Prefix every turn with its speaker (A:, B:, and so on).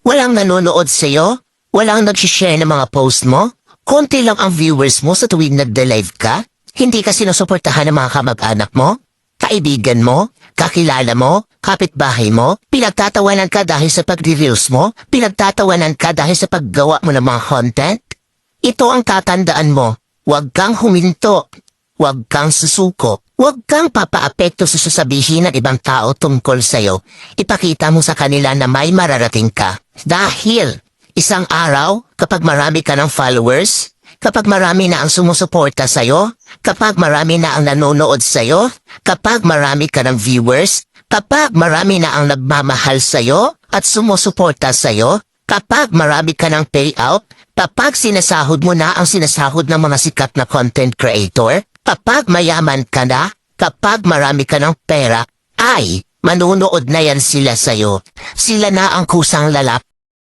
A: Walang nanonood sa'yo? Walang nag-share ng mga post mo? Konti lang ang viewers mo sa tuwing nagde-live ka? Hindi ka sinusuportahan ng mga kamag-anak mo? Kaibigan mo? Kakilala mo? Kapitbahay mo? Pinagtatawanan ka dahil sa pag-reels mo? Pinagtatawanan ka dahil sa paggawa mo ng mga content? Ito ang tatandaan mo. Huwag kang huminto. Huwag kang susuko. Huwag kang papaapekto sa sasabihin ng ibang tao tungkol sa'yo. Ipakita mo sa kanila na may mararating ka. Dahil isang araw, kapag marami ka ng followers, kapag marami na ang sumusuporta sa'yo, kapag marami na ang nanonood sa'yo, kapag marami ka ng viewers, kapag marami na ang nagmamahal sa'yo at sumusuporta sa'yo, kapag marami ka ng payout, kapag sinasahod mo na ang sinasahod ng mga sikat na content creator, kapag mayaman ka na, kapag marami ka ng pera, ay manunood na yan sila sa'yo. Sila na ang kusang lalap